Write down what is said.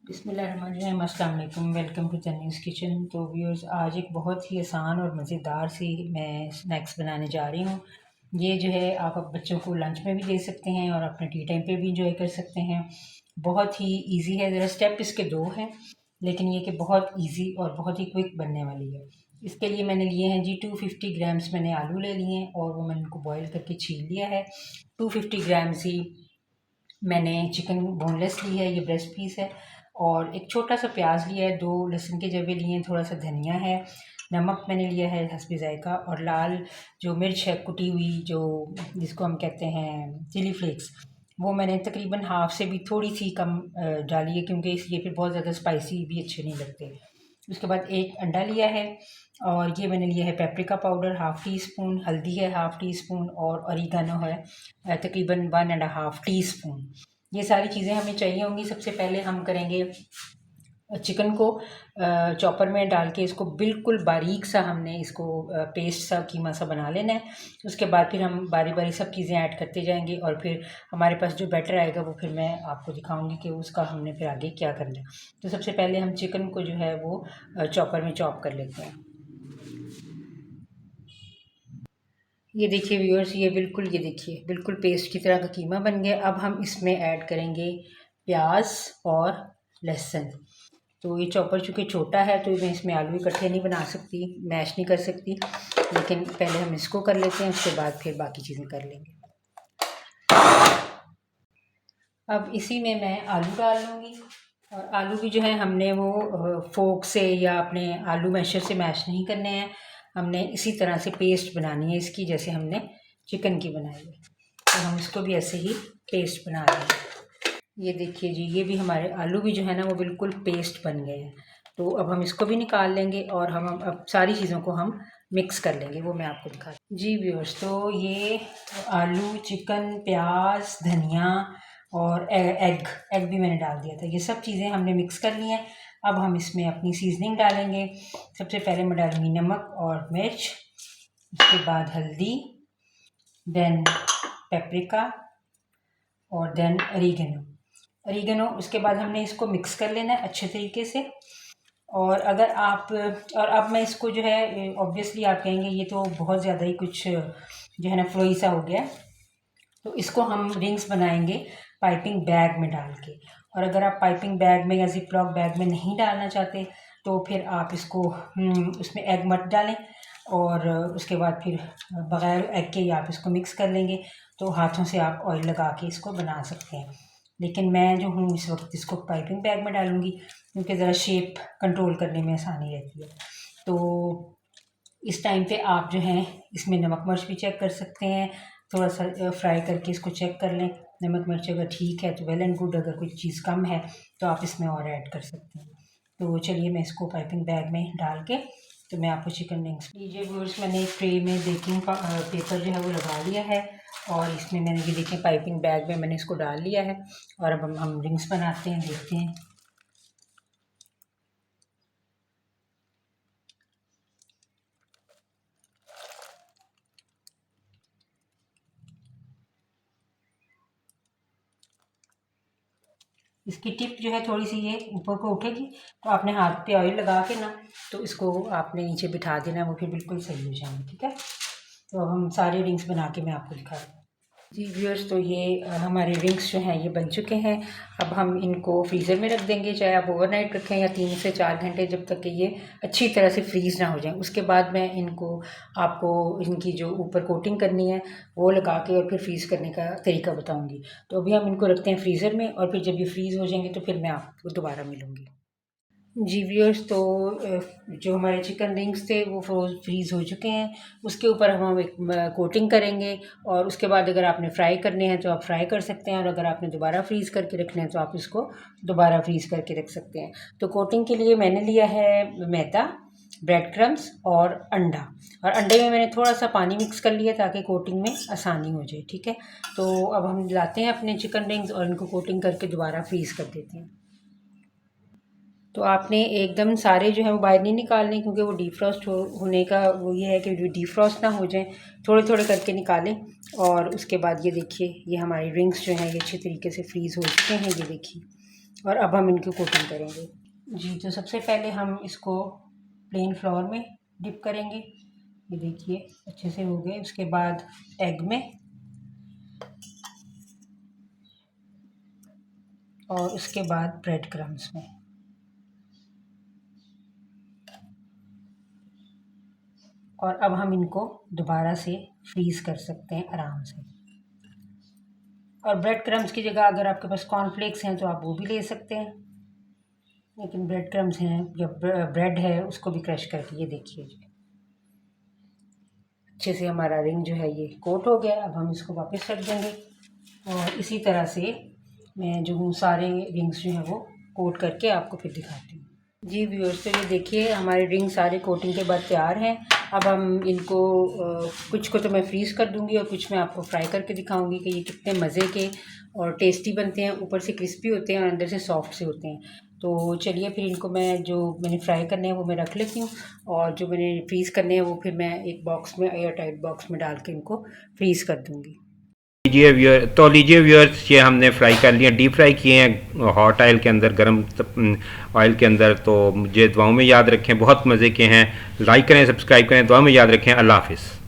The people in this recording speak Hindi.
बिस्मिल्लाहिर्रहमानिर्रहीम, अस्सलाम वालेकुम। Welcome to Tanveez kitchen. तो व्यूअर्स, आज एक बहुत ही आसान और मज़ेदार सी मैं स्नैक्स बनाने जा रही हूँ। ये जो है आप बच्चों को लंच में भी दे सकते हैं और अपने टी टाइम पे भी इंजॉय कर सकते हैं। बहुत ही इजी है। ज़रा स्टेप इसके दो हैं, लेकिन ये कि बहुत इजी और बहुत ही क्विक बनने वाली है। इसके लिए मैंने लिए हैं जी 250 ग्राम्स मैंने आलू ले लिए हैं और वो मैंने उनको बॉयल करके छील लिया है। 250 ग्राम्स ही मैंने चिकन बोनलेस ली है, ये ब्रेस्ट पीस है। और एक छोटा सा प्याज लिया है, 2 लहसुन के जवे लिए हैं, थोड़ा सा धनिया है, नमक मैंने लिया है हस्बे ज़ायक़ा, और लाल जो मिर्च है कुटी हुई, जो जिसको हम कहते हैं चिली फ्लेक्स, वो मैंने तकरीबन हाफ़ से भी थोड़ी सी कम डाली है, क्योंकि ये फिर बहुत ज़्यादा स्पाइसी भी अच्छे नहीं लगते। उसके बाद एक अंडा लिया है, और ये मैंने लिया है paprika powder half tea spoon, हल्दी है हाफ़ टी स्पून, और ऑरिगेनो है तकरीबन 1.5 टी स्पून। ये सारी चीज़ें हमें चाहिए होंगी। सबसे पहले हम करेंगे चिकन को चॉपर में डाल के इसको बिल्कुल बारीक सा हमने इसको पेस्ट सा कीमा सा बना लेना है। उसके बाद फिर हम बारी बारी सब चीज़ें ऐड करते जाएंगे, और फिर हमारे पास जो बैटर आएगा वो फिर मैं आपको दिखाऊंगी कि उसका हमने फिर आगे क्या करना है। तो सबसे पहले हम चिकन को जो है वो चॉपर में चॉप कर लेते हैं। ये देखिए व्यूअर्स, ये देखिए बिल्कुल पेस्ट की तरह का कीमा बन गया। अब हम इसमें ऐड करेंगे प्याज और लहसुन। तो ये चॉपर चूँकि छोटा है तो मैं इसमें आलू इकट्ठे नहीं बना सकती, मैश नहीं कर सकती, लेकिन पहले हम इसको कर लेते हैं, उसके बाद फिर बाकी चीज़ें कर लेंगे। अब इसी में मैं आलू डाल लूँगी, और आलू भी जो है हमने वो फोक से या अपने आलू मैशर से मैश नहीं करने हैं, हमने इसी तरह से पेस्ट बनानी है इसकी, जैसे हमने चिकन की बनाई है। तो हम इसको भी ऐसे ही पेस्ट बना लेंगे। ये देखिए जी, ये भी हमारे आलू भी जो है ना वो बिल्कुल पेस्ट बन गए हैं। तो अब हम इसको भी निकाल लेंगे, और हम अब सारी चीज़ों को हम मिक्स कर लेंगे, वो मैं आपको दिखा जी व्यूअर्स। तो ये आलू, चिकन, प्याज, धनिया और एग भी मैंने डाल दिया था। ये सब चीज़ें हमने मिक्स कर ली हैं। अब हम इसमें अपनी सीजनिंग डालेंगे। सबसे पहले मैं डालूँगी नमक और मिर्च, उसके बाद हल्दी, देन पेपरिका, और देन ऑरिगेनो। उसके बाद हमने इसको मिक्स कर लेना है अच्छे तरीके से। और अगर आप और अब मैं इसको जो है, ऑब्वियसली आप कहेंगे ये तो बहुत ज़्यादा ही कुछ जो है ना फ्लोई सा हो गया, तो इसको हम रिंग्स बनाएंगे पाइपिंग बैग में डाल के। और अगर आप पाइपिंग बैग में या जिप लॉक बैग में नहीं डालना चाहते तो फिर आप इसको उसमें एग मत डालें, और उसके बाद फिर बग़ैर एग के ही आप इसको मिक्स कर लेंगे। तो हाथों से आप ऑयल लगा के इसको बना सकते हैं, लेकिन मैं जो हूँ इस वक्त इसको पाइपिंग बैग में डालूँगी, क्योंकि ज़रा शेप कंट्रोल करने में आसानी रहती है। तो इस टाइम पे आप जो हैं इसमें नमक मिर्च भी चेक कर सकते हैं, थोड़ा सा फ्राई करके इसको चेक कर लें। नमक मिर्च अगर ठीक है तो वेल एंड गुड, अगर कोई चीज़ कम है तो आप इसमें और ऐड कर सकते हैं। तो चलिए मैं इसको पाइपिंग बैग में डाल के तो मैं आपको चिकन विंग्स लीजिए व्यूअर्स। मैंने एक ट्रे में बेकिंग पेपर जो है वो लगा लिया है, और इसमें मैंने ये देखें पाइपिंग बैग में मैंने इसको डाल लिया है। और अब हम रिंग्स बनाते हैं, देखते हैं। इसकी टिप जो है थोड़ी सी ये ऊपर को उठेगी, तो आपने हाथ पे ऑयल लगा के ना तो इसको आपने नीचे बिठा देना, वो फिर बिल्कुल सही हो जाएंगे। ठीक है, तो हम सारे रिंग्स बना के मैं आपको दिखा दूँ जी व्यूअर्स। तो ये हमारे रिंग्स जो हैं ये बन चुके हैं। अब हम इनको फ्रीज़र में रख देंगे, चाहे आप ओवरनाइट रखें या 3 से 4 घंटे, जब तक कि ये अच्छी तरह से फ्रीज़ ना हो जाए। उसके बाद मैं इनको आपको इनकी जो ऊपर कोटिंग करनी है वो लगा के और फिर फ्रीज़ करने का तरीका बताऊँगी। तो अभी हम इनको रखते हैं फ्रीज़र में, और फिर जब ये फ्रीज़ हो जाएंगे तो फिर मैं आपको दोबारा मिलूँगी जी व्यूअर्स। तो जो हमारे चिकन रिंग्स थे वो फ्रीज़ हो चुके हैं। उसके ऊपर हम एक कोटिंग करेंगे, और उसके बाद अगर आपने फ्राई करने हैं तो आप फ्राई कर सकते हैं, और अगर आपने दोबारा फ्रीज़ करके रखने हैं तो आप इसको दोबारा फ्रीज़ करके रख सकते हैं। तो कोटिंग के लिए मैंने लिया है मैदा, ब्रेड क्रम्स और अंडा, और अंडे में मैंने थोड़ा सा पानी मिक्स कर लिया ताकि कोटिंग में आसानी हो जाए। ठीक है, तो अब हम लाते हैं अपने चिकन रिंग्स और इनको कोटिंग करके दोबारा फ्रीज़ कर देते हैं। तो आपने एकदम सारे जो है वो बाहर नहीं निकालने, क्योंकि वो डीफ्रॉस्ट होने का वो ये है कि जो डीफ्रॉस्ट ना हो जाए, थोड़े थोड़े करके निकालें। और उसके बाद ये देखिए, ये हमारे रिंग्स जो हैं ये अच्छे तरीके से फ्रीज़ हो चुके हैं। ये देखिए, और अब हम इनकी कोटिंग करेंगे जी। तो सबसे पहले हम इसको प्लेन फ्लोर में डिप करेंगे, ये देखिए अच्छे से हो गए। उसके बाद एग में, और उसके बाद ब्रेड क्रम्स में। और अब हम इनको दोबारा से फ्रीज़ कर सकते हैं आराम से। और ब्रेड क्रम्स की जगह अगर आपके पास कॉर्नफ्लेक्स हैं तो आप वो भी ले सकते हैं, लेकिन ब्रेड क्रम्स हैं या ब्रेड है उसको भी क्रश करके, ये देखिए जी अच्छे से हमारा रिंग जो है ये कोट हो गया। अब हम इसको वापस रख देंगे और इसी तरह से मैं जो हूँ सारे रिंग्स जो हैं वो कोट करके आपको फिर दिखाती हूँ जी व्यूअर्स। तो ये देखिए हमारे रिंग सारे कोटिंग के बाद तैयार हैं। अब हम इनको कुछ को तो मैं फ्रीज़ कर दूंगी और कुछ मैं आपको फ्राई करके दिखाऊंगी कि ये कितने मज़े के और टेस्टी बनते हैं। ऊपर से क्रिस्पी होते हैं और अंदर से सॉफ्ट से होते हैं। तो चलिए फिर इनको मैं जो मैंने फ्राई करने हैं वो मैं रख लेती हूँ, और जो मैंने फ्रीज़ करने हैं वो फिर मैं एक बॉक्स में, एयर टाइट बॉक्स में डाल के इनको फ्रीज़ कर दूँगी। लीजिए व्यूअर्स, ये हमने फ्राई कर लिया, डीप फ्राई किए हैं हॉट ऑयल के अंदर, गर्म ऑयल के अंदर। तो मुझे दुआओं में याद रखें, बहुत मज़े के हैं। लाइक करें, सब्सक्राइब करें, दुआ में याद रखें। अल्लाह हाफिज़।